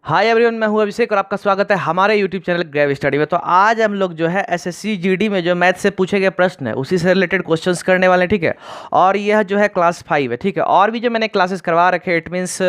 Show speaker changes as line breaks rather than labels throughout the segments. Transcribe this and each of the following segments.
Hi everyone, मैं हूं अभिषेक और आपका स्वागत है हमारे यूट्यूब चैनल ग्रेव स्टडी में। तो आज हम लोग जो है एसएससी जीडी में जो मैथ से पूछे गए प्रश्न है उसी से रिलेटेड क्वेश्चंस करने वाले हैं, ठीक है। और यह जो है क्लास 5 है, ठीक है। और भी जो मैंने क्लासेस करवा रखे हैं, इट मीन्स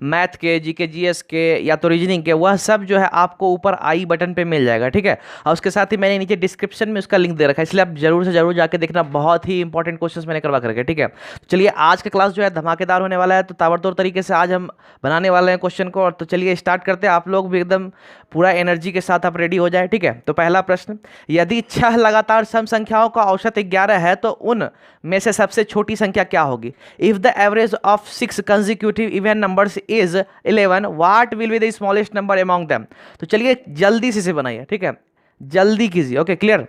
मैथ के, जीके जीएस के या तो रीजनिंग के, वह सब जो है आपको ऊपर आई बटन पे मिल जाएगा, ठीक है। और उसके साथ ही मैंने नीचे डिस्क्रिप्शन में उसका लिंक दे रखा है, इसलिए आप जरूर से जरूर जाके देखना। बहुत ही इंपॉर्टेंट क्वेश्चन मैंने करवा कर रखे, ठीक है। तो चलिए आज का क्लास जो है धमाकेदार होने वाला है, तो ताबड़तोड़ तरीके से आज हम बनाने वाले हैं क्वेश्चन को। और तो चलिए स्टार्ट करते हैं। आप लोग भी एकदम पूरा एनर्जी के साथ आप रेडी हो जाए, ठीक है। तो पहला प्रश्न, यदि 6 लगातार सम संख्याओं का औसत 11 है तो उन में से सबसे छोटी संख्या क्या होगी? If the average of 6 consecutive even numbers is 11, what will be the smallest number among them? तो चलिए जल्दी से बनाइए, ठीक है। जल्दी कीजिए। Okay, clear.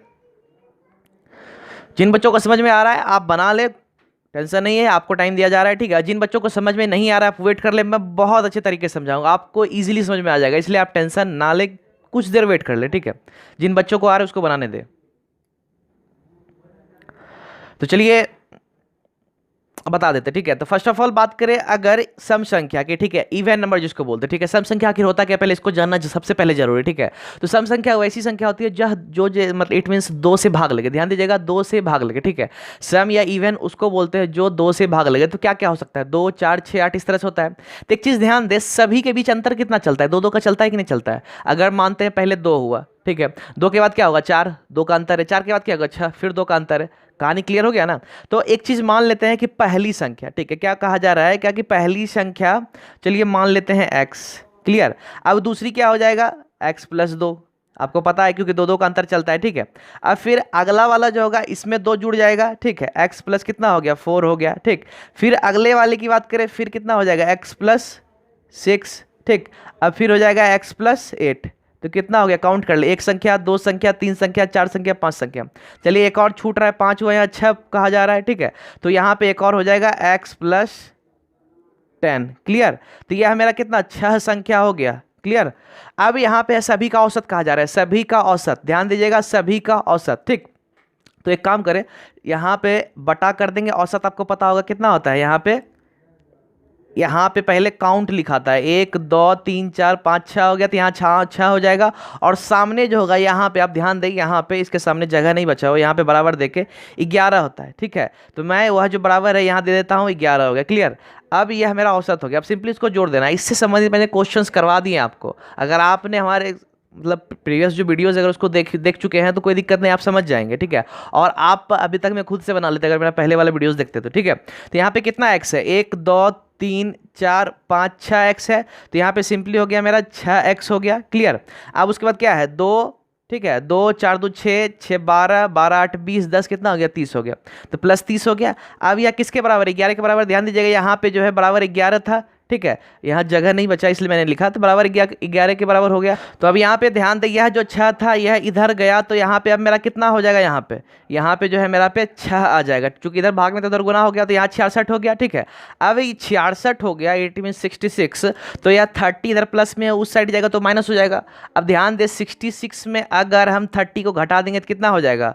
जिन बच्चों को समझ में आ रहा है आप बना ले, टेंशन नहीं है, आपको टाइम दिया जा रहा है, ठीक है। जिन बच्चों को समझ में नहीं आ रहा है आप वेट कर ले, मैं बहुत अच्छे तरीके से समझाऊंगा, आपको इजीली समझ में आ जाएगा, इसलिए आप टेंशन ना ले, कुछ देर वेट कर ले, ठीक है। जिन बच्चों को आ रहा है उसको बनाने दे। तो चलिए बता देते, ठीक है। तो फर्स्ट ऑफ ऑल बात करें अगर सम संख्या की, ठीक है, इवन नंबर जिसको बोलते हैं, ठीक है। सम संख्या आखिर होता क्या, पहले इसको जानना सबसे पहले जरूरी है, ठीक है। तो सम संख्या वैसी संख्या होती है जो मतलब इट मीन्स 2 से भाग लगे, ध्यान दीजिएगा, 2 से भाग लगे, ठीक है। सम या इवन उसको बोलते हैं जो 2 से भाग लगे। तो क्या क्या हो सकता है, 2, 4, 6, 8 इस तरह से होता है। तो एक चीज ध्यान दे, सभी के बीच अंतर कितना चलता है, 2 2 का चलता है कि नहीं चलता है। अगर मानते हैं पहले 2 हुआ, ठीक है, 2 के बाद क्या होगा 4, 2 का अंतर है, 4 के बाद क्या होगा 6, फिर 2 का अंतर है। कहानी क्लियर हो गया ना। तो एक चीज मान लेते हैं कि पहली संख्या, ठीक है, क्या कहा जा रहा है, क्या कि पहली संख्या, चलिए मान लेते हैं x, क्लियर। अब दूसरी क्या हो जाएगा, x+2, आपको पता है क्योंकि 2 2 का अंतर चलता है, ठीक है। अब फिर अगला वाला जो होगा इसमें 2 जुड़ जाएगा, ठीक है, x प्लस कितना हो गया 4 हो गया, ठीक। फिर अगले वाले की बात करें, फिर कितना हो जाएगा x+6, ठीक। अब फिर हो जाएगा x+8, तो कितना हो गया, काउंट कर ले, 1 संख्या, 2 संख्या, 3 संख्या, 4 संख्या, 5 संख्या। चलिए एक और छूट रहा है, 5 हुआ, यहाँ 6 कहा जा रहा है, ठीक है। तो यहाँ पे एक और हो जाएगा x+10, क्लियर। तो यह मेरा कितना 6 संख्या हो गया, क्लियर। अब यहाँ पे सभी का औसत कहा जा रहा है, सभी का औसत, ध्यान दीजिएगा, सभी का औसत, ठीक। तो एक काम करें, यहाँ पे बटा कर देंगे, औसत आपको पता होगा कितना होता है। यहाँ पे पहले काउंट लिखाता है, 1 2 3 4 5 6 हो गया, तो यहाँ 6 हो जाएगा। और सामने जो होगा यहाँ पे आप ध्यान दें, यहाँ पे इसके सामने जगह नहीं बचा हो, यहाँ पे बराबर देके 11 होता है, ठीक है। तो मैं वह जो बराबर है यहाँ दे देता हूँ, 11 हो गया, क्लियर। अब यह मेरा औसत हो गया। अब सिंपली इसको जोड़ देना। इससे संबंधित मैंने क्वेश्चंस करवा दिए आपको, अगर आपने हमारे मतलब प्रीवियस जो वीडियोस अगर उसको देख चुके हैं तो कोई दिक्कत नहीं, आप समझ जाएंगे, ठीक है। और आप अभी तक मैं खुद से बना लेते अगर मेरा पहले वाले वीडियोस देखते तो, ठीक है। तो यहाँ पे कितना एक्स है, 1 2 3 4 5 6 एक्स है। तो यहाँ पे सिंपली हो गया मेरा 6x हो गया, क्लियर। अब उसके बाद क्या है 2, ठीक है, 2 4 2 6 6 12 12 8 20 10 कितना हो गया 30 हो गया। तो +30 हो गया। अब यह किसके बराबर है, 11 के बराबर। ध्यान दीजिएगा यहाँ पे जो है बराबर 11 था, ठीक है। यहाँ जगह नहीं बचा इसलिए मैंने लिखा, तो बराबर 11 के बराबर हो गया। तो अब यहाँ पे ध्यान दे, यह जो 6 था यह इधर गया, तो यहाँ पे अब मेरा कितना हो जाएगा, यहाँ पे जो है मेरा पे 6 आ जाएगा, क्योंकि इधर भाग में तो उधर गुना हो गया, तो यहाँ 66 हो गया, ठीक है। अब ये 66 हो गया, 8 मीन 66, तो यह 30 इधर प्लस में उस साइड जाएगा तो माइनस हो जाएगा। अब ध्यान दे 66 में अगर हम 30 को घटा देंगे तो कितना हो जाएगा,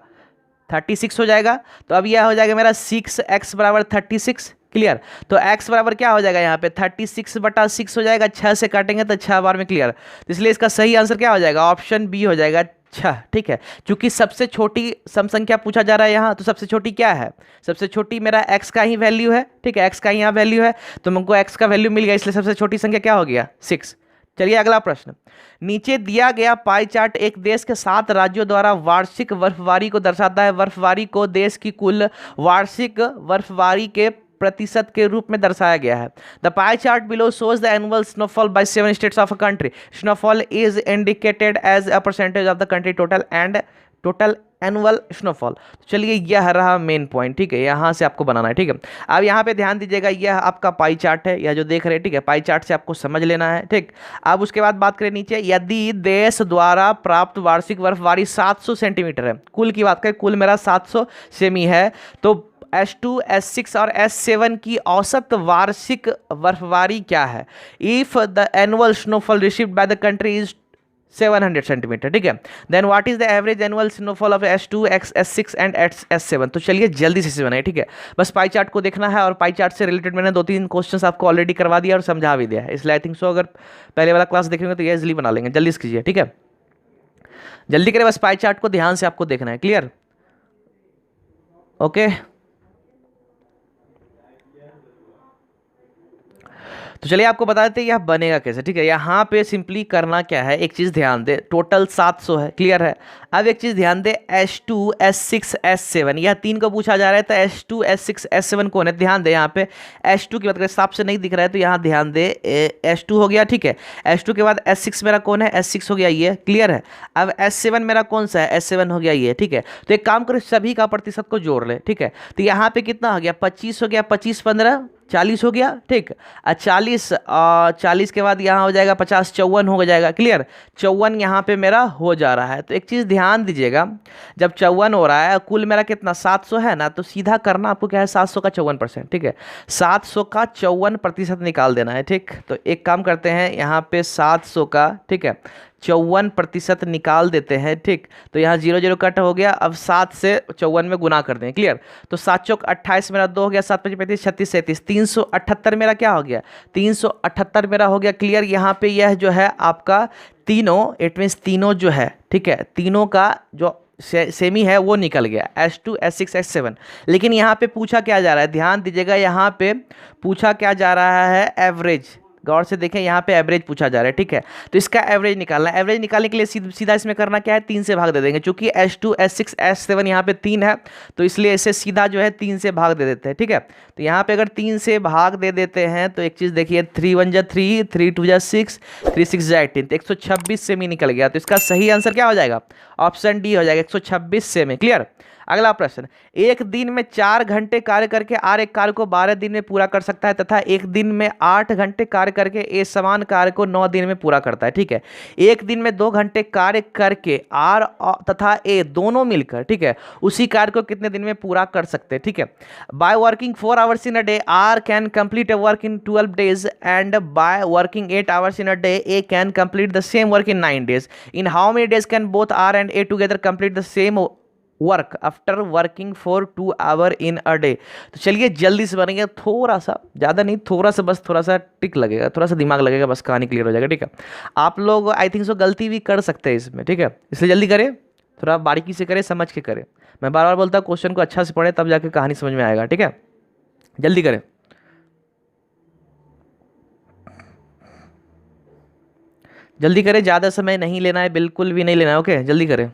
36 हो जाएगा। तो अब यह हो जाएगा मेरा 6x बराबर 36, क्लियर। तो x बराबर क्या हो जाएगा, यहाँ पे 36/6 हो जाएगा, 6 से काटेंगे तो 6 बार में, क्लियर। तो इसलिए इसका सही आंसर क्या हो जाएगा, ऑप्शन बी हो जाएगा 6, ठीक है। क्योंकि सबसे छोटी सम संख्या पूछा जा रहा है यहाँ, तो सबसे छोटी क्या है, सबसे छोटी मेरा x का ही वैल्यू है, ठीक है, x का ही यहाँ वैल्यू है, तो हमको x का वैल्यू मिल गया, इसलिए सबसे छोटी संख्या क्या हो गया 6। चलिए अगला प्रश्न, नीचे दिया गया पाई चार्ट एक देश के 7 राज्यों द्वारा वार्षिक बर्फबारी को दर्शाता है। बर्फबारी को देश की कुल वार्षिक बर्फबारी के प्रतिशत के रूप में दर्शाया गया है। The pie chart below shows the annual snowfall by 7 states of a country. Snowfall is indicated as a percentage of the country total annual snowfall. चलिए यह रहा मेन पॉइंट, ठीक है, यहाँ से आपको बनाना है, ठीक है। अब यहाँ पे ध्यान दीजिएगा, यह आपका पाई चार्ट है, यह जो देख रहे हैं, ठीक है, पाई चार्ट से आपको समझ लेना है, ठीक। अब उसके बाद बात करें नीचे, यदि देश द्वारा प्राप्त वार्षिक बर्फबारी 700 सेंटीमीटर है, कुल की बात करें, कुल मेरा 700 सेमी है, तो S2 S6 और S7 की औसत वार्षिक बर्फबारी क्या है। If the annual snowfall received by the country is 700 centimetre, ठीक है। Then what is the average annual snowfall of S2 S6 and S7? तो चलिए जल्दी से बनाइए, ठीक है। बस पाई चार्ट को देखना है और पाई चार्ट से रिलेटेड मैंने 2-3 क्वेश्चंस आपको ऑलरेडी करवा दिया और समझा भी दिया है, इसलिए आई थिंक सो अगर पहले वाला क्लास देखेंगे तो ये इजिली बना लेंगे। जल्दी से कीजिए, ठीक है, जल्दी करें, बस पाई चार्ट को ध्यान से आपको देखना है। क्लियर? ओके, तो चलिए आपको बता देते हैं यह बनेगा कैसे, ठीक है। यहाँ पे सिंपली करना क्या है, एक चीज़ ध्यान दे, टोटल 700 है, क्लियर है। अब एक चीज़ ध्यान दे, S2 S6 S7 यह 3 को पूछा जा रहा है, तो S2 S6 S7 कौन है? ध्यान दे, यहाँ पे S2 की बात करें, हिसाब से नहीं दिख रहा है तो यहाँ ध्यान दे, S2 हो गया, ठीक है। S2 के बाद S6 मेरा कौन है? S6 हो गया ये, क्लियर है। अब S7 मेरा कौन सा है? S7 हो गया ये, ठीक है। तो एक काम करो, सभी का प्रतिशत को जोड़ ले, ठीक है। तो यहाँ पे कितना हो गया? 25 हो गया, 25 15 40 हो गया, ठीक। 40 के बाद यहाँ हो जाएगा 50, 54 हो जाएगा, क्लियर। 54 यहाँ पे मेरा हो जा रहा है। तो एक चीज़ ध्यान दीजिएगा, जब 54 हो रहा है, कुल मेरा कितना 700 है ना, तो सीधा करना आपको क्या है, 700 का 54%, ठीक है। 700 का 54% निकाल देना है, ठीक। तो एक काम करते हैं, यहाँ पे 700 का, ठीक है, 54% निकाल देते हैं, ठीक। तो यहाँ 0 0 कट हो गया, अब 7 से 54 में गुना कर दें, क्लियर। तो 7 चौक 28 मेरा 2 हो गया, 7 5 35 36 37 378 मेरा क्या हो गया? 378 मेरा हो गया, क्लियर। यहाँ पे यह जो है आपका तीनों, इट मीन्स तीनों जो है, ठीक है, तीनों का जो सेमी है वो निकल गया, S2 S6 S7। लेकिन यहाँ पे पूछा क्या जा रहा है, ध्यान दीजिएगा, यहाँ पे पूछा क्या जा रहा है? एवरेज। गौर से देखें, यहाँ पे एवरेज पूछा जा रहा है, ठीक है। तो इसका एवरेज निकालना है। एवरेज निकालने के लिए सीधा इसमें करना क्या है, 3 से भाग दे देंगे। चूंकि S2 S6 S7 यहाँ पे 3 है, तो इसलिए इसे सीधा जो है 3 से भाग दे देते हैं, ठीक है। तो यहाँ पे अगर 3 से भाग दे देते हैं तो एक चीज़ देखिए, 3 1 जा 3, 3 2 जा 6, 3 6 जा 18, तो 126 सेमी निकल गया। तो इसका सही आंसर क्या हो जाएगा? ऑप्शन डी हो जाएगा, 126 सेमी, क्लियर। अगला प्रश्न, एक दिन में 4 घंटे कार्य करके आर एक कार्य को 12 दिन में पूरा कर सकता है, तथा एक दिन में 8 घंटे कार्य करके ए समान कार्य को 9 दिन में पूरा करता है, ठीक है। एक दिन में 2 घंटे कार्य करके आर तथा ए दोनों मिलकर, ठीक है, उसी कार्य को कितने दिन में पूरा कर सकते हैं, ठीक है। By working 4 hours in a day R can complete a work in 12 days and by working 8 hours in a day A can complete the same work in 9 days. In how many days can both R and A together complete the same work after working for 2 hour in a day? तो चलिए जल्दी से बनेंगे, थोड़ा सा, ज़्यादा नहीं, थोड़ा सा, बस थोड़ा सा टिक लगेगा, थोड़ा सा दिमाग लगेगा, बस कहानी क्लियर हो जाएगा, ठीक है। आप लोग आई थिंक सो गलती भी कर सकते हैं इसमें, ठीक है, इसलिए जल्दी करें, थोड़ा बारीकी से करें, समझ के करें। मैं बार बार बोलता हूँ क्वेश्चन को अच्छा से पढ़े, तब जाके कहानी समझ में आएगा, ठीक है। जल्दी करें, जल्दी करें, ज़्यादा समय नहीं लेना है, बिल्कुल भी नहीं लेना है, ओके, जल्दी करें।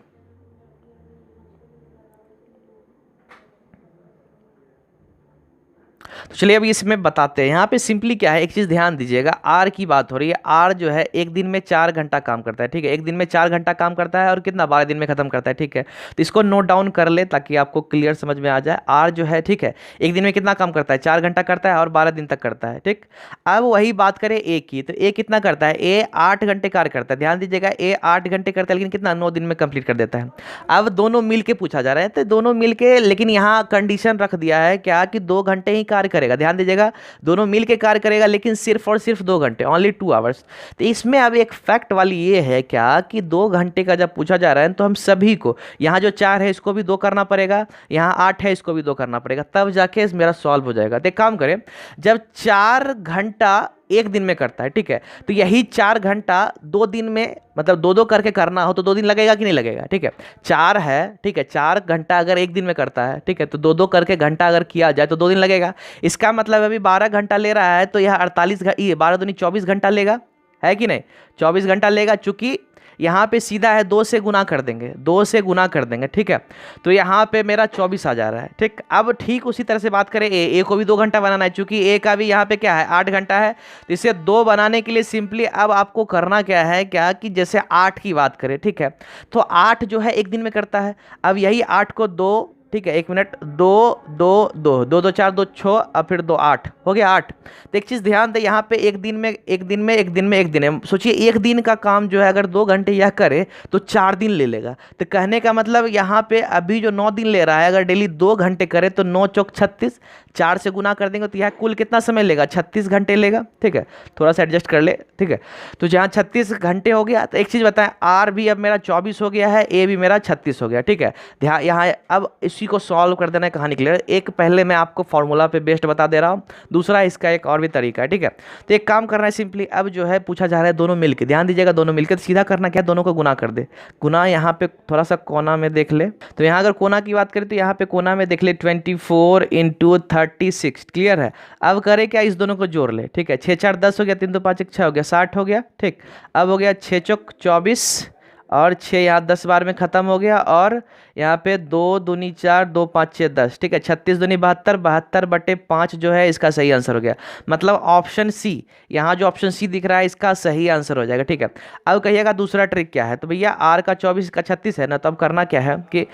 तो चलिए अभी इसमें बताते हैं। यहाँ पे सिंपली क्या है, एक चीज़ ध्यान दीजिएगा, आर की बात हो रही है। आर जो है एक दिन में 4 घंटा काम करता है, ठीक है, एक दिन में 4 घंटा काम करता है और कितना 12 दिन में खत्म करता है, ठीक है। तो इसको नोट डाउन कर ले ताकि आपको क्लियर समझ में आ जाए। आर जो है, ठीक है, एक दिन में कितना काम करता है? 4 घंटा करता है और 12 दिन तक करता है, ठीक। अब वही बात करें ए की, तो ए कितना करता है? ए 8 घंटे कार्य करता है, ध्यान दीजिएगा, ए 8 घंटे करता है, लेकिन कितना? 9 दिन में कंप्लीट कर देता है। अब दोनों मिल के पूछा जा रहा है, तो दोनों मिल के, लेकिन यहाँ कंडीशन रख दिया है क्या, कि 2 घंटे ही कार्य करेगा। ध्यान दीजिएगा, दोनों मिल के कार्य करेगा, लेकिन सिर्फ और सिर्फ 2 घंटे, ओनली 2 आवर्स। तो इसमें अब एक फैक्ट वाली ये है क्या, कि 2 घंटे का जब पूछा जा रहा है तो हम सभी को, यहाँ जो 4 है इसको भी 2 करना पड़ेगा, यहाँ 8 है इसको भी 2 करना पड़ेगा, तब जाके मेरा सॉल्व हो जाएगा। तो एक काम करें, जब 4 घंटा एक दिन में करता है, ठीक है, तो यही 4 घंटा 2 दिन में, मतलब 2 2 करके करना हो तो 2 दिन लगेगा कि नहीं लगेगा, ठीक है। 4 है, ठीक है, 4 घंटा अगर एक दिन में करता है, ठीक है, तो 2 2 करके घंटा अगर किया जाए तो 2 दिन लगेगा। इसका मतलब अभी 12 घंटा ले रहा है, तो यह 48 ये 12 दूनी 24 घंटा लेगा, है कि नहीं? 24 घंटा लेगा, चूंकि यहाँ पे सीधा है, 2 से गुना कर देंगे, 2 से गुना कर देंगे, ठीक है। तो यहाँ पे मेरा 24 आ जा रहा है, ठीक। अब ठीक उसी तरह से बात करें, ए को भी 2 घंटा बनाना है, चूंकि ए का भी यहाँ पे क्या है, 8 घंटा है। तो इसे 2 बनाने के लिए सिंपली अब आपको करना क्या है, क्या कि जैसे 8 की बात करें, ठीक है, तो 8 जो है एक दिन में करता है। अब यही 8 को 2 ठीक है, 1 मिनट, दो दो दो दो दो चार, दो छः, अब फिर दो आठ, हो गया 8। तो एक चीज़ ध्यान दे, यहाँ पे एक दिन में एक दिन में एक दिन में एक दिन है, सोचिए एक दिन का काम जो है अगर 2 घंटे यह करे तो 4 दिन ले लेगा। तो कहने का मतलब यहाँ पे अभी जो 9 दिन ले रहा है, अगर डेली 2 घंटे करे तो 9 चौक 36, 4 से गुना कर देंगे तो यह कुल कितना समय लेगा, 36 घंटे लेगा। ठीक है, थोड़ा सा एडजस्ट कर ले। ठीक है, तो जहाँ 36 घंटे हो गया, तो एक चीज़ बताएं, आर भी अब मेरा 24 हो गया है, ए भी मेरा 36 हो गया। ठीक है, ध्यान यहाँ अब इसी को सॉल्व कर देना है, कहानी क्लियर। एक पहले मैं आपको फॉर्मूला पे बेस्ड बता दे रहा हूँ, दूसरा इसका एक और भी तरीका है। ठीक है, तो एक काम करना है सिंपली, अब जो है पूछा जा रहा है दोनों मिलके, ध्यान दीजिएगा, दोनों मिलके तो सीधा करना क्या है, दोनों को गुना कर दे। गुना यहाँ पे थोड़ा सा कोना में देख ले, तो यहाँ अगर कोना की बात करें तो यहाँ पे कोना में देख ले 24 इंटू 36, क्लियर है। अब करे क्या, इस दोनों को जोड़ ले। ठीक है, 6 4 10 हो गया, 3 2 5 1 6 हो गया, 60 हो गया। ठीक, अब हो गया 6 चौक 24 और 6 यहाँ 10 बार में ख़त्म हो गया, और यहाँ पे 2 दूनी 4, 2 5 6 10। ठीक है, 36 दूनी 72, 72/5 जो है इसका सही आंसर हो गया। मतलब ऑप्शन सी, यहाँ जो ऑप्शन सी दिख रहा है इसका सही आंसर हो जाएगा। ठीक है, अब कहिएगा दूसरा ट्रिक क्या है, तो भैया आर का 24 का 36 है ना, तो अब करना क्या है कि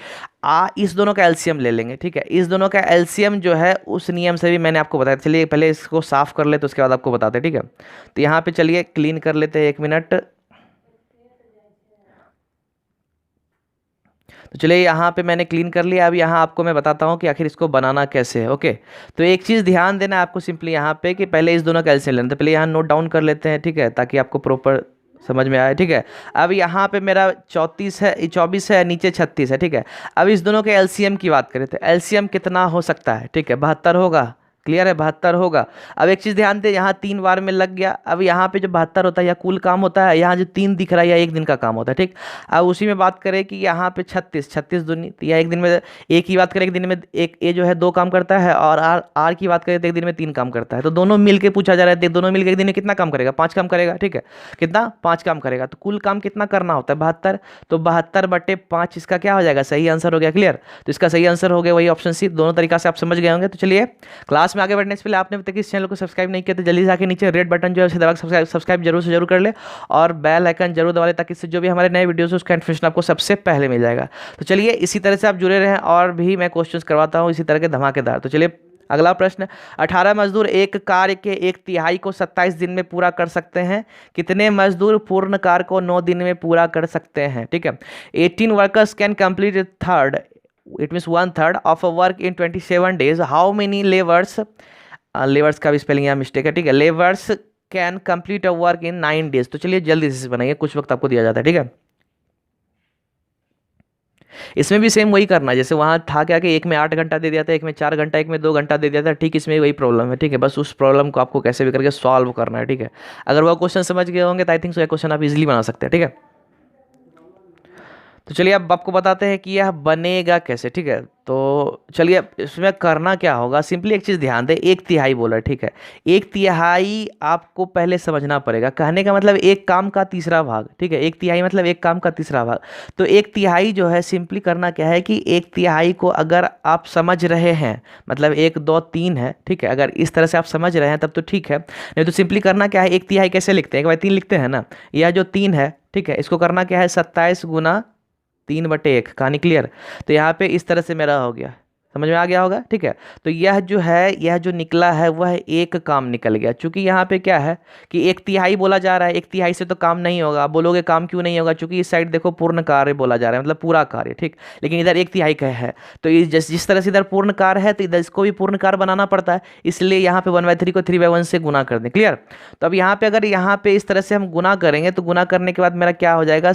इस दोनों का एलसीएम ले लेंगे। ठीक है, इस दोनों का एलसीएम जो है उस नियम से भी मैंने आपको बताया, चलिए पहले इसको साफ कर ले तो उसके बाद आपको बताते हैं। ठीक है, तो यहाँ पे चलिए क्लीन कर लेते हैं, 1 मिनट। तो चलिए यहाँ पे मैंने क्लीन कर लिया, अब यहाँ आपको मैं बताता हूँ कि आखिर इसको बनाना कैसे है। ओके, तो एक चीज़ ध्यान देना है आपको सिंपली यहाँ पे कि पहले इस दोनों का एलसीएम लेना, तो पहले यहाँ नोट डाउन कर लेते हैं। ठीक है, ताकि आपको प्रॉपर समझ में आए। ठीक है, अब यहाँ पे मेरा 34 है, 24 है, नीचे 36 है। ठीक है, अब इस दोनों के एलसीएम की बात करें तो एलसीएम कितना हो सकता है, ठीक है, 72 होगा। क्लियर है, 72 होगा। अब एक चीज़ ध्यान दे, यहाँ 3 बार में लग गया। अब यहाँ पे जो 72 होता है या कुल काम होता है, यहाँ जो 3 दिख रहा है या एक दिन का काम होता है। ठीक, अब उसी में बात करें कि यहाँ पे 36, 36 दूनी तो या एक दिन में, एक की बात करें एक दिन में एक, ए जो है 2 काम करता है, और आर आर की बात करें तो एक दिन में 3 काम करता है। तो दोनों मिलके पूछा जा रहा है, देख दोनों मिलके एक दिन में कितना काम करेगा, 5 काम करेगा। ठीक है, कितना, 5 काम करेगा, तो कुल काम कितना करना होता है, 72। तो 72/5 इसका क्या हो जाएगा, सही आंसर हो गया। क्लियर, तो इसका सही आंसर हो गया वही ऑप्शन सी। दोनों तरीका से आप समझ गए होंगे। तो चलिए क्लास में आगे बढ़ने से पहले आपने अभी तक इस चैनल को सब्सक्राइब नहीं किया तो जल्दी से आके नीचे रेड बटन जो है उसे दबा के सब्सक्राइब जरूर से जरूर कर ले, और बेल आइकन जरूर दबा ले, ताकि इससे जो भी हमारे नए वीडियोस है उसका इन्फॉर्मेशन आपको सबसे पहले मिल जाएगा। तो चलिए इसी तरह से आप जुड़े रहें, और भी मैं क्वेश्चंस करवाता हूँ इसी तरह के धमाकेदार। तो चलिए अगला प्रश्न, 18 मजदूर एक कार्य के 1/3 को 27 दिन में पूरा कर सकते हैं, कितने मजदूर पूर्ण कार्य को 9 दिन में पूरा कर सकते हैं। ठीक है, 18 workers can complete third, it means 1/3 of a work in 27 days, how many labours, labours का भी स्पेलिंग यहाँ मिस्टेक है। ठीक है, labours can complete a work in 9 days। तो चलिए जल्दी से बनाइए, कुछ वक्त आपको दिया जाता है। ठीक है, इसमें भी सेम वही करना है, जैसे वहाँ था क्या कि एक में 8 घंटा दे दिया था, एक में 4 घंटा, एक में 2 घंटा दे दिया था। ठीक, इसमें वही प्रॉब्लम है। ठीक है, बस उस प्रॉब्लम को आपको कैसे भी करके सॉल्व करना है। ठीक है, अगर वो क्वेश्चन समझ गए होंगे तो आई थिंक सो ये क्वेश्चन आप इजीली बना सकते हैं। ठीक है, तो चलिए अब आपको बताते हैं कि यह बनेगा कैसे। ठीक है, तो चलिए इसमें करना क्या होगा, सिंपली एक चीज़ ध्यान दें, 1/3 बोला। ठीक है, 1/3 आपको पहले समझना पड़ेगा, कहने का मतलब एक काम का तीसरा भाग। ठीक है, 1/3 मतलब एक काम का तीसरा भाग। तो 1/3 जो है सिंपली करना क्या है कि 1/3 को अगर आप समझ रहे हैं, मतलब 1 2 3 है। ठीक है, अगर इस तरह से आप समझ रहे हैं तब तो ठीक है, नहीं तो सिंपली करना क्या है, 1/3 कैसे लिखते हैं, 1/3 लिखते हैं ना, यह जो 3 है, ठीक है, इसको करना क्या है, 27 गुना 3/1, कहानी क्लियर। तो यहाँ पे इस तरह से मेरा हो गया, समझ में आ गया होगा। ठीक है, तो यह जो है, यह जो निकला है वह एक काम निकल गया, क्योंकि यहाँ पे क्या है कि 1/3 बोला जा रहा है, 1/3 से तो काम नहीं होगा। आप बोलोगे काम क्यों नहीं होगा, क्योंकि इस साइड देखो पूर्ण कार्य बोला जा रहा है, मतलब पूरा कार्य। ठीक, लेकिन इधर 1/3 का है, तो जिस तरह से इधर पूर्ण कार्य है तो इधर इसको भी पूर्ण कार्य बनाना पड़ता है, इसलिए यहाँ पे 1/3 को 3/1 से गुना कर दें। क्लियर, तो अब यहाँ पे अगर यहाँ पे इस तरह से हम गुना करेंगे तो गुना करने के बाद मेरा क्या हो जाएगा,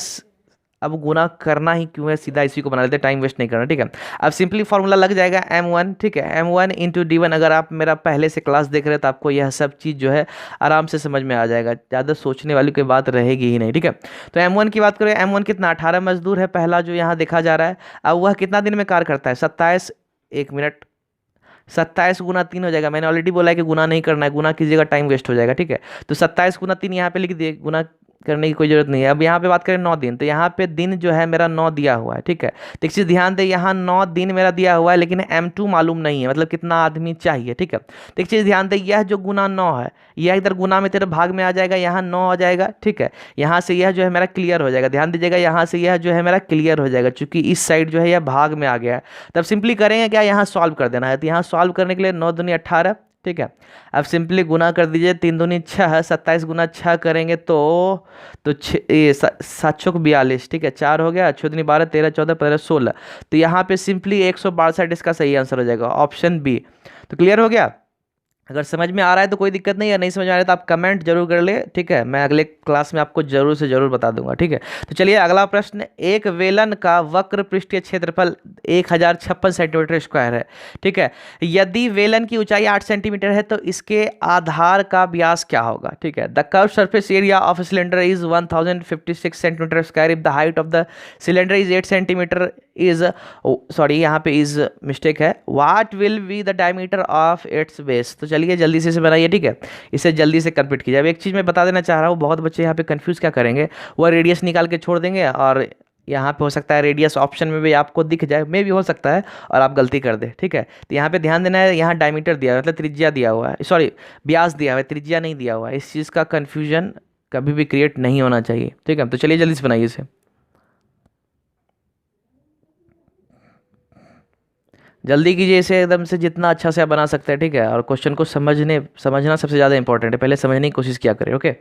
अब गुना करना ही क्यों है, सीधा इसी को बना लेते हैं, टाइम वेस्ट नहीं करना। ठीक है, अब सिंपली फॉर्मूला लग जाएगा m1। ठीक है, m1 इंटू d1। अगर आप मेरा पहले से क्लास देख रहे हैं तो आपको यह सब चीज़ जो है आराम से समझ में आ जाएगा, ज़्यादा सोचने वाली कोई बात रहेगी ही नहीं। ठीक है, तो m1 की बात करें, m1 कितना, 18 मजदूर है पहला जो यहाँ देखा जा रहा है। अब वह कितना दिन में कार्य करता है, 27, 1 मिनट, 27 गुना 3 हो जाएगा। मैंने ऑलरेडी बोला है कि गुना नहीं करना है, गुना कीजिएगा टाइम वेस्ट हो जाएगा। ठीक है, तो 27 गुना 3 यहाँ पे लिख दिए, गुना करने की कोई जरूरत नहीं है। अब यहाँ पे बात करें 9 दिन, तो यहाँ पे दिन जो है मेरा 9 दिया हुआ है, ठीक है। तो एक चीज़ ध्यान दे, यहाँ 9 दिन मेरा दिया हुआ है, लेकिन M2 मालूम नहीं है, मतलब कितना आदमी चाहिए, ठीक है। तो एक चीज़ ध्यान दे, यह जो गुना 9 है, यह इधर गुना में तेरे भाग में आ जाएगा, यहाँ 9 आ जाएगा, ठीक है। यहाँ से यह जो है मेरा क्लियर हो जाएगा, ध्यान दीजिएगा, यहाँ से यह जो है मेरा क्लियर हो जाएगा, चूंकि इस साइड जो है यह भाग में आ गया है। तब सिंपली करेंगे क्या, यहाँ सॉल्व कर देना है। तो यहाँ सॉल्व करने के लिए 9 दूनी 18, ठीक है। अब सिंपली गुना कर दीजिए, 3 दूनी 6, 27 गुना 6 करेंगे तो 742, ठीक है। 4 हो गया, 6 दूनी 12, 13 14 15 16। तो यहाँ पे सिंपली 162 इसका सही आंसर हो जाएगा, ऑप्शन बी। तो क्लियर हो गया। अगर समझ में आ रहा है तो कोई दिक्कत नहीं है, नहीं समझ में आ रहा है तो आप कमेंट जरूर कर ले, ठीक है। मैं अगले क्लास में आपको जरूर से जरूर बता दूंगा, ठीक है। तो चलिए अगला प्रश्न, एक वेलन का वक्र पृष्ठीय क्षेत्रफल 1056 सेंटीमीटर स्क्वायर है, ठीक है। यदि वेलन की ऊंचाई 8 सेंटीमीटर है तो इसके आधार का व्यास क्या होगा, ठीक है। The curve surface area of cylinder is 1056 centimetre square if the height of the cylinder is 8 centimetre is, sorry यहाँ पे इज मिस्टेक है, what will be the diameter of its base. तो चलिए जल्दी से इसे बनाइए, ठीक है। इसे जल्दी से कंप्लीट कीजिए। अब एक चीज़ मैं बता देना चाह रहा हूँ, बहुत बच्चे यहाँ पे कंफ्यूज क्या करेंगे, वो रेडियस निकाल के छोड़ देंगे, और यहाँ पे हो सकता है रेडियस ऑप्शन में भी आपको दिख जाए, मे भी हो सकता है, और आप गलती कर दे, ठीक है। तो यहाँ पे ध्यान देना है, यहाँ डायमीटर दिया है, मतलब त्रिज्या दिया हुआ है, सॉरी व्यास दिया हुआ है, त्रिज्या नहीं दिया हुआ है। इस चीज़ का कन्फ्यूजन कभी भी क्रिएट नहीं होना चाहिए, ठीक है। तो चलिए जल्दी से बनाइए इसे, जल्दी कीजिए इसे, एकदम से जितना अच्छा से आप बना सकते हैं, ठीक है। और क्वेश्चन को समझना सबसे ज़्यादा इंपॉर्टेंट है, पहले समझने की कोशिश किया करें, ओके।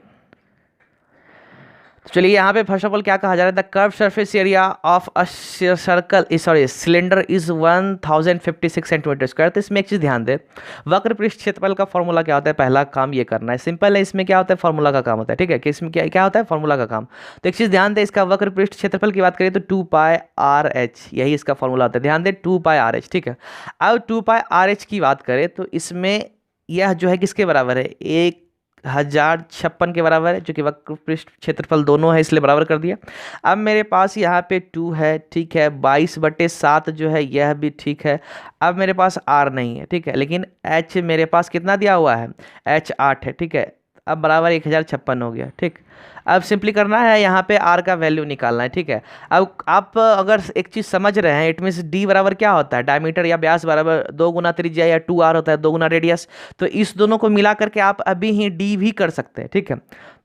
तो चलिए यहाँ पे फर्स्ट ऑफ ऑल क्या कहा जा रहा है, the curve surface area of a circle sorry cylinder is 1056 centimetre square. तो इसमें एक चीज़ ध्यान दे, वक्र पृष्ठ क्षेत्रफल का फॉर्मूला क्या होता है, पहला काम ये करना है, सिंपल है। इसमें क्या होता है, फॉर्मूला का काम होता है, ठीक है। कि इसमें क्या क्या होता है, फॉर्मूला का काम। तो एक चीज़ ध्यान दे, इसका वक्र पृष्ठ क्षेत्रफल की बात करें तो 2πRh, यही इसका फॉर्मूला होता है, ध्यान दे 2πRh, ठीक है। अब 2πRh की बात करें तो इसमें यह जो है किसके बराबर है, 1056 के बराबर है, जो कि वक्र पृष्ठ क्षेत्रफल दोनों है, इसलिए बराबर कर दिया। अब मेरे पास यहाँ पे 2 है, ठीक है, 22/7 जो है यह भी ठीक है। अब मेरे पास r नहीं है, ठीक है, लेकिन h मेरे पास कितना दिया हुआ है, h 8 है, ठीक है। अब बराबर 1056 हो गया, ठीक। अब सिंपली करना है, यहाँ पे r का वैल्यू निकालना है, ठीक है। अब आप अगर एक चीज़ समझ रहे हैं, इट मीन्स d बराबर क्या होता है, डायमीटर या व्यास बराबर 2 गुना त्रिज्या, या 2r होता है 2 गुना रेडियस। तो इस दोनों को मिला करके आप अभी ही d भी कर सकते हैं, ठीक है।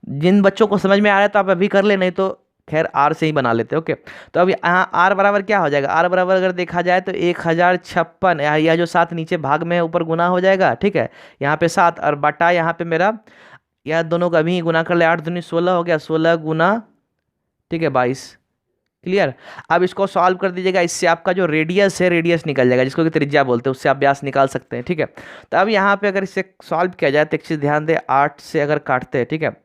जिन बच्चों को समझ में आ रहा है तो आप अभी कर ले, नहीं तो खैर r से ही बना लेते हैं, ओके। तो अब यहाँ r बराबर क्या हो जाएगा, r बराबर अगर देखा जाए तो 1056, यह जो 7 नीचे भाग में है ऊपर गुना हो जाएगा, ठीक है। यहाँ पे 7 और बटा यहाँ पे मेरा, यह दोनों का अभी गुना कर ले, 8 दूनी 16 हो गया, 16 गुना, ठीक है 22, क्लियर। अब इसको सॉल्व कर दीजिएगा, इससे आपका जो रेडियस है, रेडियस निकल जाएगा, जिसको कि त्रिज्या बोलते हैं, उससे आप व्यास निकाल सकते हैं, ठीक है। तो अब यहाँ पे अगर इसे सॉल्व किया जाए तो एक चीज़ ध्यान दे, 8 से अगर काटते हैं, ठीक है,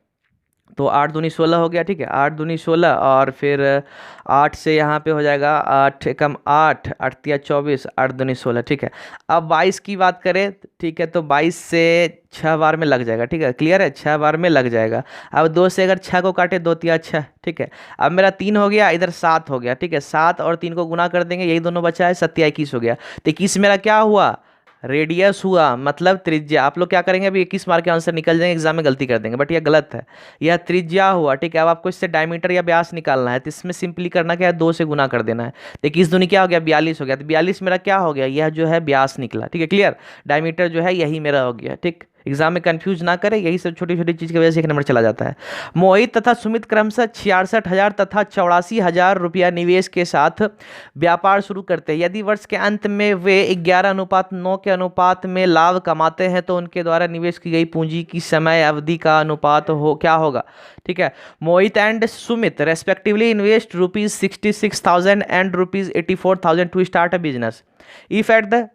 तो 8 दूनी 16 हो गया, ठीक है, 8 दूनी 16, और फिर 8 से यहाँ पे हो जाएगा 8 एकम 8, 8 तिया 24, 8 दूनी 16, ठीक है। अब 22 की बात करें, ठीक है, तो 22 से 6 बार में लग जाएगा, ठीक है, क्लियर है, 6 बार में लग जाएगा। अब 2 से अगर 6 को काटे, 2 तिया 6, ठीक है। अब मेरा 3 हो गया, इधर 7 हो गया, ठीक है, 7 और 3 को गुना कर देंगे, यही दोनों बचा है, 7 21 हो गया। तो 21 मेरा क्या हुआ, रेडियस हुआ, मतलब त्रिज्या। आप लोग क्या करेंगे, अभी 21 मार्क के आंसर निकल जाएंगे, एग्जाम में गलती कर देंगे, बट यह गलत है, यह त्रिज्या हुआ, ठीक है। अब आपको इससे डायमीटर या व्यास निकालना है, तो इसमें सिंपली करना क्या है, 2 से गुना कर देना है। तो 21 दूनी क्या हो गया, 42 हो गया। तो 42 मेरा क्या हो गया, यह जो है व्यास निकला, ठीक है, क्लियर। डायमीटर जो है यही मेरा हो गया, ठीक। एग्जाम में कंफ्यूज ना करें, यही सब छोटी छोटी चीज़ की वजह से 1 नंबर चला जाता है। मोहित तथा सुमित क्रमशः 66,000 तथा 84,000 रुपया निवेश के साथ व्यापार शुरू करते हैं। यदि वर्ष के अंत में वे 11:9 के अनुपात में लाभ कमाते हैं तो उनके द्वारा निवेश की गई पूंजी की समय अवधि का अनुपात क्या होगा, ठीक है। Mohit and Sumit respectively invest ₹66,000 and ₹84,000 to start a business. If at the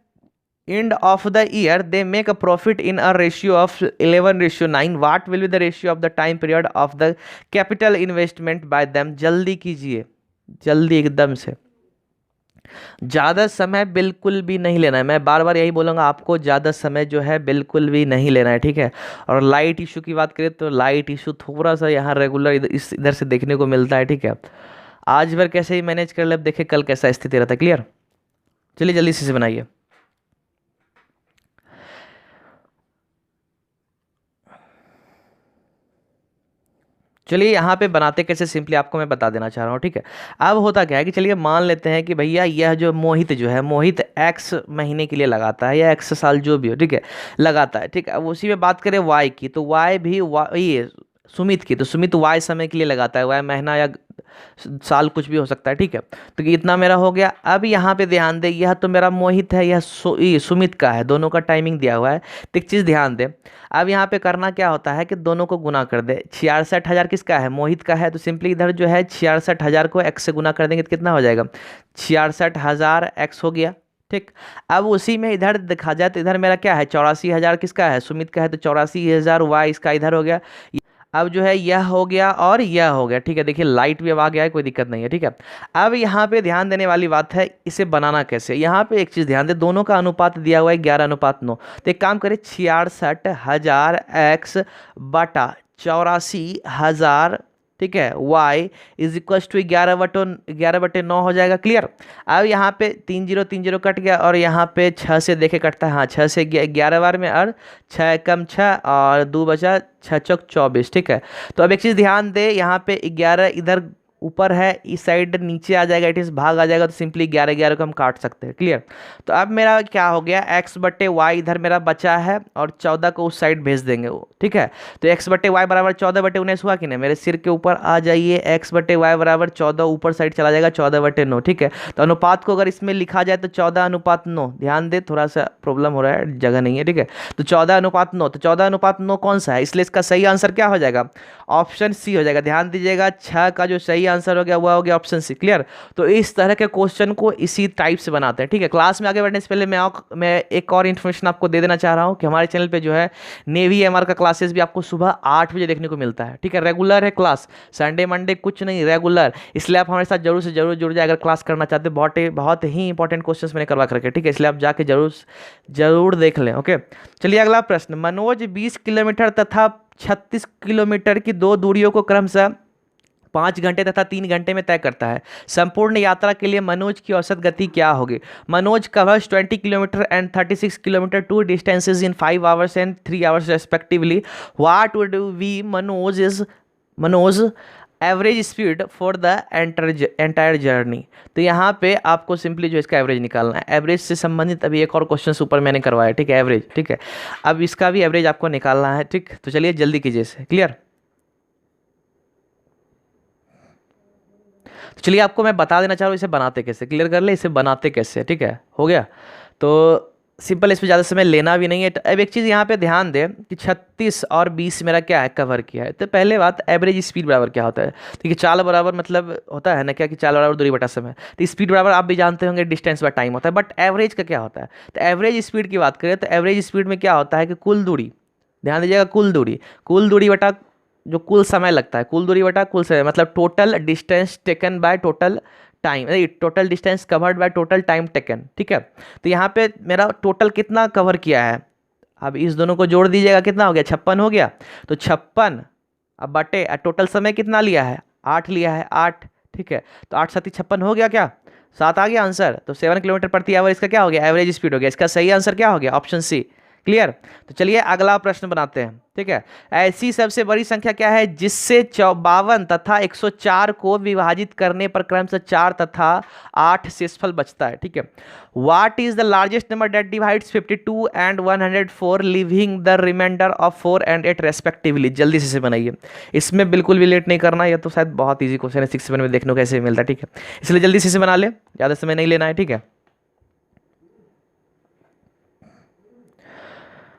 end of the year they make a profit in a ratio of 11:9, what will be the ratio of the time period of the capital investment by them। जल्दी कीजिए, जल्दी एकदम से, ज़्यादा समय बिल्कुल भी नहीं लेना है, मैं बार बार यही बोलूँगा आपको, ज़्यादा समय जो है बिल्कुल भी नहीं लेना है, ठीक है। और लाइट इशू की बात करें तो लाइट इशू थोड़ा सा यहाँ रेगुलर इधर से देखने को मिलता है, ठीक है। आज भर कैसे ही मैनेज कर ले, अब देखे कल कैसा स्थिति रहता है, क्लियर। चलिए जल्दी से बनाइए। चलिए यहाँ पे बनाते कैसे सिंपली आपको मैं बता देना चाह रहा हूँ, ठीक है। अब होता क्या है कि चलिए मान लेते हैं कि भैया यह जो मोहित जो है, मोहित एक्स महीने के लिए लगाता है या एक्स साल जो भी हो, ठीक है, लगाता है, ठीक है। अब उसी में बात करें वाई की, तो वाई भी ये सुमित की, तो सुमित वाई समय के लिए लगाता है, वाई महीना या साल कुछ भी हो सकता है, ठीक है। तो इतना मेरा हो गया। अब यहाँ पे ध्यान दे, यह तो मेरा मोहित है, यह ये सुमित का है, दोनों का टाइमिंग दिया हुआ है। तो एक चीज़ ध्यान दे, अब यहाँ पे करना क्या होता है कि दोनों को गुना कर दे। 66,000 किसका है, मोहित का है, तो सिंपली इधर जो है 66,000 को एक्स से गुना कर देंगे तो कितना हो जाएगा, 66,000 एक्स हो गया, ठीक। अब उसी में इधर देखा जाए तो इधर मेरा क्या है, 84,000 किसका है, सुमित का है, तो 84,000 वाई इसका इधर हो गया। अब जो है यह हो गया और यह हो गया, ठीक है। देखिए लाइट भी अब आ गया है, कोई दिक्कत नहीं है, ठीक है। अब यहाँ पे ध्यान देने वाली बात है, इसे बनाना कैसे। यहाँ पे एक चीज़ ध्यान दे, दोनों का अनुपात दिया हुआ है 11:9। तो एक काम करें, 66,000 एक्स बटा 84,000, ठीक है, y इज इक्वल्स टू 11/9 हो जाएगा, क्लियर। अब यहाँ पे 3 0 कट गया और यहाँ पे 6 से देखे कटता है, हाँ 6 से 11 बार में, और 6 कम 6 और 2 बचा, 6 चौक 24, ठीक है। तो अब एक चीज़ ध्यान दे, यहाँ पे 11 इधर ऊपर है, इस साइड नीचे आ जाएगा, इट इज भाग आ जाएगा, तो सिंपली 11 को हम काट सकते हैं, क्लियर। तो अब मेरा क्या हो गया, x बटे वाई इधर मेरा बचा है और 14 को उस साइड भेज देंगे वो, ठीक है। तो x बटे वाई बराबर 14/19 हुआ कि नहीं, मेरे सिर के ऊपर आ जाइए, x बटे वाई बराबर 14 ऊपर साइड चला जाएगा 14/9, ठीक है। तो अनुपात को अगर इसमें लिखा जाए तो 14:9, ध्यान दे थोड़ा सा प्रॉब्लम हो रहा है, जगह नहीं है, ठीक है। तो 14:9, तो 14:9 कौन सा है, इसलिए इसका सही आंसर क्या हो जाएगा, ऑप्शन सी हो जाएगा। ध्यान दीजिएगा, 6 का जो सही आंसर हो गया वह हो गया ऑप्शन सी, क्लियर। तो इस तरह के क्वेश्चन को इसी टाइप से बनाते हैं, ठीक है। क्लास में आगे बढ़ने से पहले मैं एक और इन्फॉर्मेशन आपको दे देना चाह रहा हूं कि हमारे चैनल पे जो है नेवी एमआर का क्लासेस भी आपको सुबह 8 बजे देखने को मिलता है, ठीक है। रेगुलर है क्लास, संडे मंडे कुछ नहीं, रेगुलर। इसलिए आप हमारे साथ जरूर से जरूर जुड़ जाए, अगर क्लास करना चाहते हैं। बहुत ही इंपॉर्टेंट क्वेश्चन मैंने करवा कर रखे, ठीक है। इसलिए आप जाके जरूर देख लें, ओके। चलिए अगला प्रश्न, मनोज 20 किलोमीटर तथा 36 किलोमीटर की दो दूरियों को क्रमशः 5 घंटे तथा 3 घंटे में तय करता है। संपूर्ण यात्रा के लिए मनोज की औसत गति क्या होगी। Manoj covers 20 kilometre and 36 kilometre two distances in 5 hours and 3 hours respectively. What would be Manoj average speed for the entire journey. तो यहाँ पे आपको सिंपली जो इसका एवरेज निकालना है। एवरेज से संबंधित अभी एक और क्वेश्चन ऊपर मैंने करवाया, ठीक है, एवरेज, ठीक है। अब इसका भी एवरेज आपको निकालना है, ठीक। तो चलिए जल्दी कीजिए इसे, क्लियर। तो चलिए आपको मैं बता देना चाह रहा हूँ इसे बनाते कैसे, क्लियर कर ले, इसे बनाते कैसे, ठीक है, हो गया। तो सिंपल, इस पर ज़्यादा समय लेना भी नहीं है। अब एक चीज़ यहाँ पे ध्यान दें कि 36 और 20 मेरा क्या है, कवर किया है। तो पहले बात, एवरेज स्पीड बराबर क्या होता है। देखिए चाल बराबर मतलब होता है ना क्या, कि चाल बराबर दूरी बटा समय। तो स्पीड बराबर आप भी जानते होंगे डिस्टेंस बटा टाइम होता है, बट एवरेज का क्या होता है। तो एवरेज स्पीड की बात करें तो एवरेज स्पीड में क्या होता है कि कुल दूरी, ध्यान दीजिएगा, कुल दूरी बटा जो कुल समय लगता है, कुल दूरी बटा कुल समय, मतलब total distance taken by total time, total distance covered by total time taken, ठीक है। तो यहाँ पे मेरा टोटल कितना कवर किया है, अब इस दोनों को जोड़ दीजिएगा, कितना हो गया, 56 हो गया। तो 56 अब बटे टोटल समय कितना लिया है, 8 लिया है, 8, ठीक है। तो 8 7 56 हो गया, क्या 7 आ गया आंसर। तो 7 किलोमीटर प्रति आवर इसका क्या हो गया, एवरेज स्पीड हो गया। इसका सही आंसर क्या हो गया, ऑप्शन सी, क्लियर। तो चलिए अगला प्रश्न बनाते हैं, ठीक है। ऐसी सबसे बड़ी संख्या क्या है जिससे 52 तथा 104 को विभाजित करने पर क्रमशः 4 तथा 8 शेषफल बचता है, ठीक है। What is the largest number that divides 52 and 104 leaving the remainder of 4 and 8 respectively. जल्दी से बनाइए, इसमें बिल्कुल भी लेट नहीं करना, यह तो शायद बहुत ईजी क्वेश्चन है, 6 7 में देखने को कैसे मिलता है, ठीक है। इसलिए जल्दी से बना ले, ज़्यादा समय नहीं लेना है, ठीक है।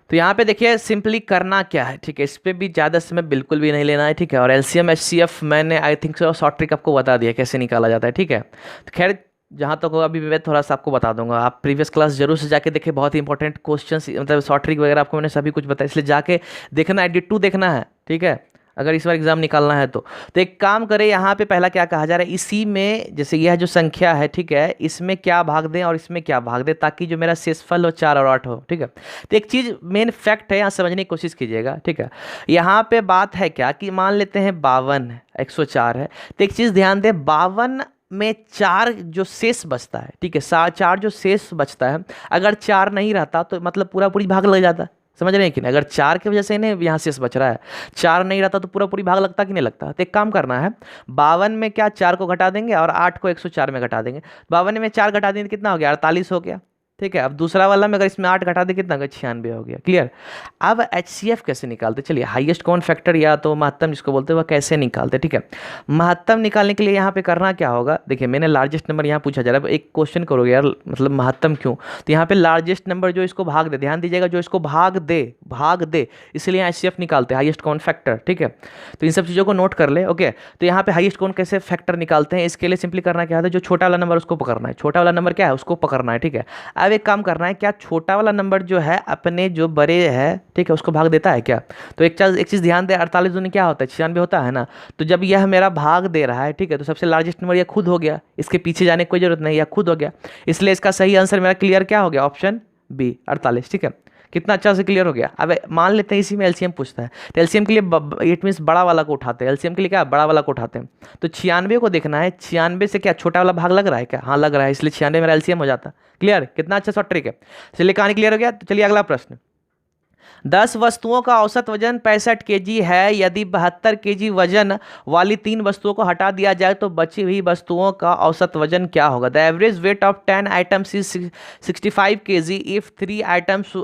तो यहाँ पे देखिए सिंपली करना क्या है, ठीक है। इस पर भी ज़्यादा समय बिल्कुल भी नहीं लेना है, ठीक है। और एलसीएम एचसीएफ मैंने I think so short trick आपको बता दिया कैसे निकाला जाता है, ठीक है। तो खैर जहाँ तक होगा अभी मैं थोड़ा सा आपको बता दूंगा, आप प्रीवियस क्लास जरूर से जाके देखें, बहुत ही इंपॉर्टेंट क्वेश्चंस, मतलब शॉर्ट ट्रिक वगैरह आपको मैंने सभी कुछ बताया, इसलिए जाके देखना, एडिट टू देखना है, ठीक है, अगर इस बार एग्जाम निकालना है तो। एक काम करें, यहाँ पे पहला क्या कहा जा रहा है, इसी में जैसे यह जो संख्या है, ठीक है, इसमें क्या भाग दें और इसमें क्या भाग दें, ताकि जो मेरा शेषफल हो 4 और 8 हो, ठीक है। तो एक चीज़ मेन फैक्ट है, यहाँ समझने की कोशिश कीजिएगा, ठीक है। यहाँ पे बात है क्या कि मान लेते हैं 52 है, 104 है। तो एक चीज़ ध्यान दें, 52 में 4 जो शेष बचता है, ठीक है, 4 जो शेष बचता है, अगर 4 नहीं रहता तो मतलब पूरा पूरी भाग लग जाता, समझ रहे हैं कि नहीं? अगर 4 की वजह से इन्हें यहाँ शेष बच रहा है, 4 नहीं रहता तो पूरा पूरी भाग लगता कि नहीं लगता? तो एक काम करना है, 52 में क्या 4 को घटा देंगे और 8 को 104 में घटा देंगे। 52 में 4 घटा देंगे तो कितना हो गया? 48 हो गया। ठीक है, अब दूसरा वाला में अगर इसमें 8 घटा दे कितना हो गया? 96 हो गया। क्लियर? अब HCF कैसे निकालते? चलिए, हाईएस्ट कॉमन फैक्टर या तो महत्तम जिसको बोलते हैं, वह कैसे निकालते? ठीक है, महत्तम निकालने के लिए यहाँ पे करना क्या होगा? देखिए, मैंने लार्जेस्ट नंबर यहाँ पूछा जा रहा है, एक क्वेश्चन करोगे यार, मतलब महत्तम क्यों? तो यहाँ पे लार्जेस्ट नंबर जो इसको भाग दे, ध्यान दीजिएगा, जो इसको भाग दे, इसलिए यहाँ HCF निकालते हैं, हाईएस्ट कॉमन फैक्टर। ठीक है, तो इन सब चीज़ों को नोट कर ले। ओके, तो यहाँ पे हाईएस्ट कॉमन कैसे फैक्टर निकालते हैं, इसके लिए सिंपली करना क्या है, जो छोटा वाला नंबर उसको पकड़ना है, छोटा वाला नंबर क्या है उसको पकड़ना है। ठीक है, अब एक काम करना है, क्या छोटा वाला नंबर जो है अपने जो बड़े है, ठीक है, उसको भाग देता है क्या? तो एक चीज़ ध्यान दे, 48 दूनी क्या होता है? 96 होता है ना। तो जब यह मेरा भाग दे रहा है, ठीक है, तो सबसे लार्जेस्ट नंबर यह खुद हो गया, इसके पीछे जाने की कोई जरूरत नहीं, यह खुद हो गया। इसलिए इसका सही आंसर मेरा क्लियर क्या हो गया? Option B, 48। ठीक है, कितना अच्छा से क्लियर हो गया। अब मान लेते हैं इसी में एलसीएम पूछता है, तो एलसीएम के लिए इट मीन्स बड़ा वाला को उठाते हैं, एलसीएम के लिए क्या बड़ा वाला को उठाते हैं। तो 96 को देखना है, 96 से क्या छोटा वाला भाग लग रहा है क्या? हाँ लग रहा है, इसलिए 96 मेरा एलसीएम हो जाता। क्लियर? कितना अच्छा शॉर्ट ट्रिक है। चलिए, कहानी क्लियर हो गया। तो चलिए अगला प्रश्न, 10 वस्तुओं का औसत वजन 65 केजी है। यदि 72 केजी वजन वाली 3 वस्तुओं को हटा दिया जाए तो बची हुई वस्तुओं का औसत वजन क्या होगा? The average weight of 10 items is 65 KG if 3 items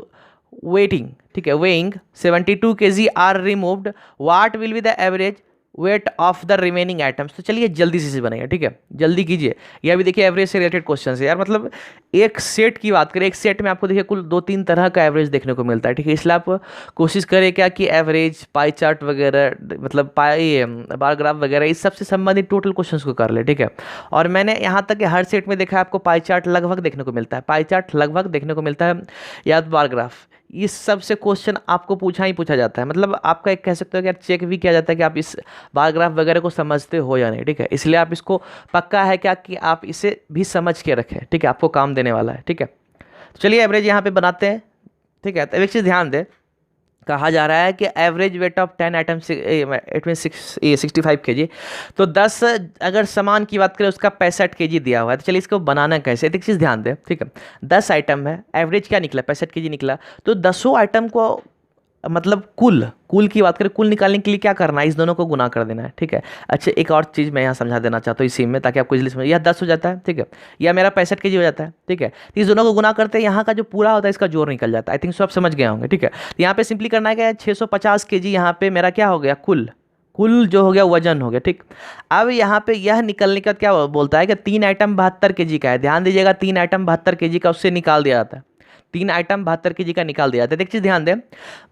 weighing, ठीक है, weighing 72 KG are removed, what will be the average weight of the remaining items? तो चलिए जल्दी से बनाइए। ठीक है, जल्दी कीजिए। यह भी देखिए एवरेज से रिलेटेड क्वेश्चन है यार, मतलब एक सेट की बात करें, एक सेट में आपको देखिए कुल 2-3 तरह का एवरेज देखने को मिलता है। ठीक है, इसलिए आप कोशिश करें क्या कि एवरेज, पाई चार्ट वगैरह, मतलब पाई बार ग्राफ वगैरह, इस सबसे संबंधित टोटल क्वेश्चन को कर ले। ठीक है, और मैंने यहाँ तक कि हर सेट में देखा है आपको पाई चार्ट लगभग देखने को मिलता है, पाई चार्ट लगभग देखने को मिलता है, या बार ग्राफ, इस सब से क्वेश्चन आपको पूछा जाता है। मतलब आपका एक कह सकते हो कि यार चेक भी किया जाता है कि आप इस बार ग्राफ वगैरह को समझते हो या नहीं। ठीक है, इसलिए आप इसको पक्का है क्या कि आप इसे भी समझ के रखें। ठीक है, आपको काम देने वाला है। ठीक है, तो चलिए एवरेज यहाँ पे बनाते हैं। ठीक है, तो एक चीज़ ध्यान दे, कहा जा रहा है कि average weight of 10 item it mean 65 KG. तो 10 अगर सामान की बात करें उसका 65 केजी दिया हुआ है, तो चलिए इसको बनाना कैसे, एक चीज़ ध्यान दे। ठीक है, 10 आइटम है, एवरेज क्या निकला? 65 केजी निकला। तो 10 आइटम को मतलब कुल की बात करें, कुल निकालने के लिए क्या करना है? इस दोनों को गुना कर देना है। ठीक है, अच्छा एक और चीज़ मैं यहाँ समझा देना चाहता हूँ इसी में, ताकि आपको इजली समझ, यह 10 हो जाता है। ठीक है, या मेरा 65 केजी हो जाता है। ठीक है, तो इस दोनों को गुना करते हैं, यहाँ का जो पूरा होता है इसका जोड़ निकल जाता है। आई थिंक सो आप समझ गए होंगे। ठीक है, तो यहाँ पे सिंपली करना है कि 650 केजी यहाँ पे मेरा क्या हो गया? कुल जो हो गया वजन हो गया। ठीक, अब यहाँ पे यह निकलने का क्या बोलता है कि 3 आइटम 72 केजी का है। ध्यान दीजिएगा, 3 आइटम 72 केजी का उससे निकाल दिया जाता है। 3 आइटम 72 केजी का निकाल दिया जाता है। एक चीज़ ध्यान दें,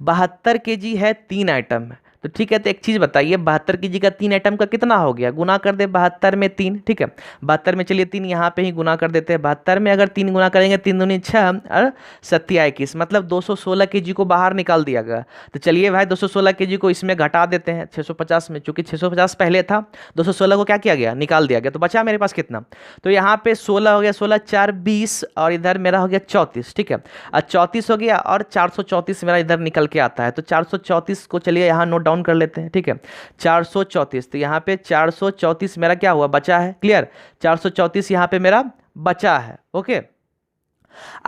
72 केजी है, 3 आइटम है। तो ठीक है, तो एक चीज़ बताइए, 72 केजी का 3 आइटम का कितना हो गया? गुना कर दे 72 में 3। ठीक है, 72 में चलिए 3 यहाँ पे ही गुना कर देते हैं। 72 में अगर 3 गुना करेंगे, 3 दूनी 6 और 7 21, मतलब 216 केजी को बाहर निकाल दिया गया। तो चलिए भाई 216 केजी को इसमें घटा देते हैं 650 में, चूंकि 650 पहले था, 216 को क्या किया गया? निकाल दिया गया। तो बचा मेरे पास कितना? तो यहाँ पे 16 हो गया, 16 4 20, और इधर मेरा हो गया 34। ठीक है, और 34 हो गया, और 434 मेरा इधर निकल के आता है। तो 434 को चलिए यहाँ नोट डाउन कर लेते हैं। ठीक है, 434, तो यहाँ पे 434 मेरा क्या हुआ? बचा है। क्लियर? 434 यहाँ पे मेरा बचा है। ओके,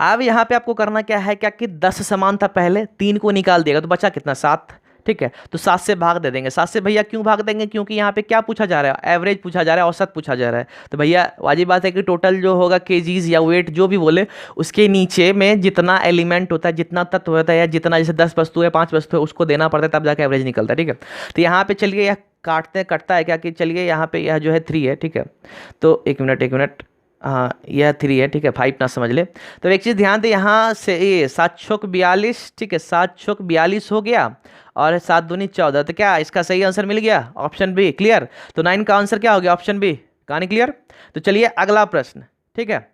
अब यहाँ पे आपको करना क्या है, क्या कि 10 समान था पहले, 3 को निकाल दिएगा तो बचा कितना? 7। ठीक है, तो 7 से भाग दे देंगे। 7 से भैया क्यों भाग देंगे? क्योंकि यहाँ पे क्या पूछा जा रहा है? एवरेज पूछा जा रहा है, औसत पूछा जा रहा है। तो भैया वाजिब बात है कि टोटल जो होगा केजीज या वेट जो भी बोले, उसके नीचे में जितना एलिमेंट होता है, जितना तत्व होता है, या जितना जैसे 10 वस्तु है, 5 वस्तु है, उसको देना पड़ता है, तब जाके एवरेज निकलता है। ठीक है, तो यहाँ पे चलिए यह कटता है क्या कि चलिए यहाँ पे यह जो है 3 है। ठीक है, तो एक मिनट, हाँ यह 3 है। ठीक है, 5 ना समझ ले। तो एक चीज़ ध्यान दे, यहाँ से ये 7 चौक 42, ठीक है, 7 चौक 42 हो गया, और 7 दूनी 14। तो क्या इसका सही आंसर मिल गया? Option B. क्लियर? तो 9 का आंसर क्या हो गया? Option B. कहानी क्लियर? तो चलिए अगला प्रश्न। ठीक है,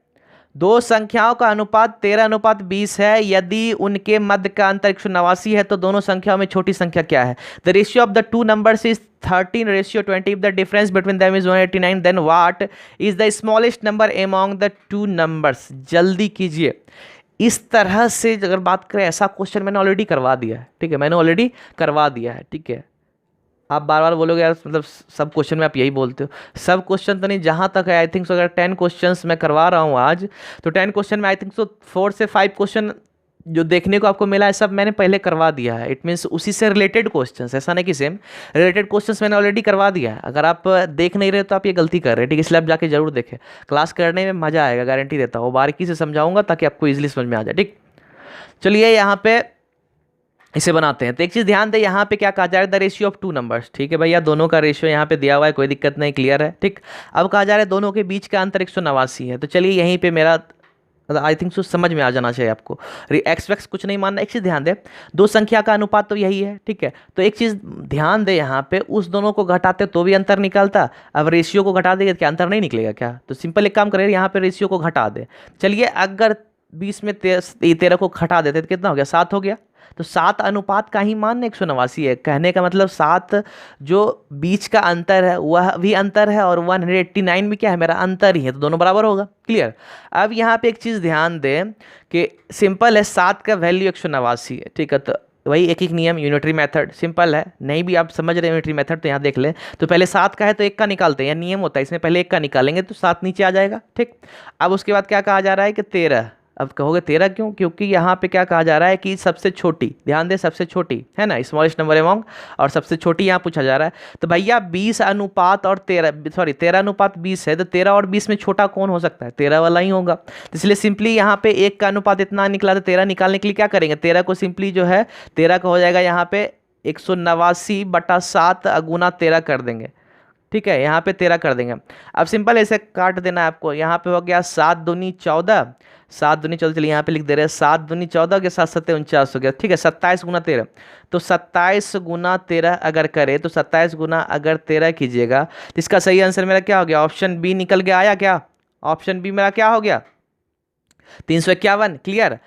दो संख्याओं का अनुपात 13:20 है। यदि उनके मध्य का अंतर 189 है तो दोनों संख्याओं में छोटी संख्या क्या है? The ratio of the two numbers is 13:20. If the difference between them is 189, then what is the smallest number among the two numbers? जल्दी कीजिए। इस तरह से अगर बात करें, ऐसा क्वेश्चन मैंने ऑलरेडी करवा दिया है। ठीक है, मैंने ऑलरेडी करवा दिया है। ठीक है, आप बार बार बोलोगे यार, मतलब सब क्वेश्चन में आप यही बोलते हो। सब क्वेश्चन तो नहीं, जहाँ तक है आई थिंक सो अगर 10 क्वेश्चंस मैं करवा रहा हूँ आज, तो 10 क्वेश्चन में आई थिंक सो 4 से 5 क्वेश्चन जो देखने को आपको मिला है सब मैंने पहले करवा दिया है। इट मीन्स उसी से रिलेटेड क्वेश्चंस, ऐसा नहीं कि सेम, रिलेटेड क्वेश्चंस मैंने ऑलरेडी करवा दिया है। अगर आप देख नहीं रहे तो आप ये गलती कर रहे हैं, ठीक है, इसलिए आप जाके जरूर देखें। क्लास करने में मजा आएगा, गारंटी देता हूँ, बारीकी से समझाऊंगा ताकि आपको इजीली समझ में आ जाए, ठीक। चलिए यहाँ पे इसे बनाते हैं। तो एक चीज़ ध्यान दें, यहाँ पे क्या कहा जा रहा है, the ratio of two numbers, ठीक है भैया, दोनों का रेशियो यहाँ पे दिया हुआ है, कोई दिक्कत नहीं, क्लियर है, ठीक। अब कहा जा रहा है दोनों के बीच का अंतर 189 है। तो चलिए यहीं पे मेरा आई थिंक सो समझ में आ जाना चाहिए आपको। एक्स वैक्स कुछ नहीं मानना। एक चीज़ ध्यान दें, दो संख्या का अनुपात तो यही है, ठीक है। तो एक चीज़ ध्यान दें, यहाँ पे उस दोनों को घटाते तो भी अंतर निकलता, अब रेशियो को घटा देंगे क्या अंतर नहीं निकलेगा क्या? तो सिंपल एक काम करें, यहाँ पे रेशियो को घटा दे। चलिए अगर 20 में 13 को घटा देते तो कितना हो गया, 7 हो गया। तो 7 अनुपात का ही मान 189 है। कहने का मतलब 7 जो बीच का अंतर है वह भी अंतर है, और 189 भी क्या है, मेरा अंतर ही है, तो दोनों बराबर होगा, क्लियर। अब यहाँ पे एक चीज़ ध्यान दें कि सिंपल है, 7 का वैल्यू 189 है, ठीक है। तो वही एक एक नियम, यूनिटरी मेथड, सिंपल है, नहीं भी आप समझ रहे हैं यूनिटरी मेथड तो यहाँ देख लें। तो पहले 7 का है तो 1 का निकालते हैं, यह नियम होता है, इसमें पहले 1 का निकालेंगे तो 7 नीचे आ जाएगा, ठीक। अब उसके बाद क्या कहा जा रहा है कि 13। अब कहोगे 13 क्यों? क्योंकि यहाँ पे क्या कहा जा रहा है कि सबसे छोटी, ध्यान दे, सबसे छोटी है ना, स्मॉलेस्ट नंबर एमॉन्ग, और सबसे छोटी यहाँ पूछा जा रहा है। तो भैया 20 अनुपात और 13 अनुपात 20 है, तो 13 और 20 में छोटा कौन हो सकता है? 13 वाला ही होगा। तो इसलिए सिंपली यहाँ पे 1 का अनुपात इतना निकला, तो 13 निकालने के लिए क्या करेंगे, 13 को सिंपली जो है 13 का हो जाएगा यहाँ पे 189/7 गुना 13 कर देंगे, ठीक है, यहाँ पे 13 कर देंगे। अब सिंपल ऐसे काट देना है आपको, यहाँ पे हो गया 7 दूनी 14, 7 दूनी 14, चलिए यहाँ पे लिख दे रहे हैं 7 दूनी 14 के साथ 7 49 हो गया, ठीक है। 27 गुना 13, तो 27 गुना 13 अगर करे तो 27 गुना अगर 13 कीजिएगा तो इसका सही आंसर मेरा क्या हो गया, ऑप्शन बी निकल के आया क्या? ऑप्शन बी मेरा क्या हो गया, 351, क्लियर।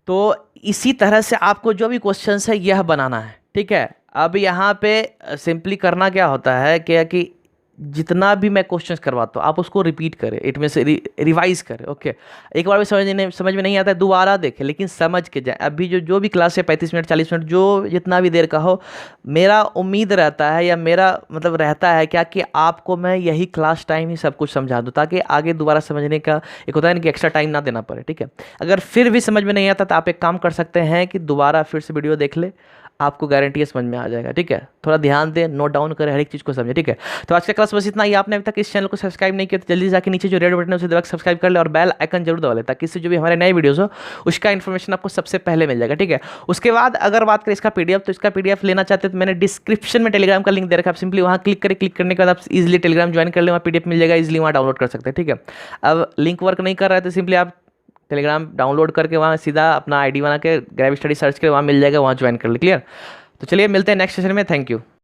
तो इसी तरह से आपको जो भी क्वेश्चन है यह बनाना है, ठीक है। अब यहाँ पे सिंपली करना क्या होता है कि जितना भी मैं क्वेश्चंस करवाता हूँ आप उसको रिपीट करें, इट में से रिवाइज करें, ओके। एक बार भी समझ में नहीं आता है दोबारा देखें, लेकिन समझ के जाए। अभी जो भी क्लास है 35 मिनट 40 मिनट जो जितना भी देर का हो, मेरा उम्मीद रहता है या मेरा मतलब रहता है क्या कि आपको मैं यही क्लास टाइम ही सब कुछ समझा दूँ, ताकि आगे दोबारा समझने का एक होता है ना कि एक्स्ट्रा टाइम ना देना पड़े, ठीक है। अगर फिर भी समझ में नहीं आता तो आप एक काम कर सकते हैं कि दोबारा फिर से वीडियो देख ले, आपको गारंटी है समझ में आ जाएगा, ठीक है। थोड़ा ध्यान दें, नोट डाउन करें, हर एक चीज़ को समझे, ठीक है। तो आज का क्लास बस इतना ही। आपने अभी तक इस चैनल को सब्सक्राइब नहीं किया तो जल्दी जाके नीचे जो रेड बटन है उसे दबा के सब्सक्राइब कर ले, और बेल आइकन जरूर दबा ले, ताकि इससे जो भी हमारे नए वीडियोस हो उसका इन्फॉर्मेशन आपको सबसे पहले मिल जाएगा, ठीक है। उसके बाद अगर बात करें इसका पीडीएफ, तो इसका पीडीएफ लेना चाहते हैं तो मैंने डिस्क्रिप्शन में टेलीग्राम का लिंक दे रखा है, आप सिंपली वहाँ क्लिक करें, क्लिक करने के बाद आप इजिली टेलीग्राम ज्वाइन कर ले, वहाँ पीडीएफ मिल जाएगा, इजिली वहाँ डाउनलोड कर सकते हैं, ठीक है। अब लिंक वर्क नहीं कर रहा है तो सिंपली आप टेलीग्राम डाउनलोड करके वहाँ सीधा अपना आईडी बना के ग्रैब स्टडी सर्च कर वहाँ मिल जाएगा, वहाँ ज्वाइन कर ले, क्लियर। तो चलिए मिलते हैं नेक्स्ट सेशन में, थैंक यू।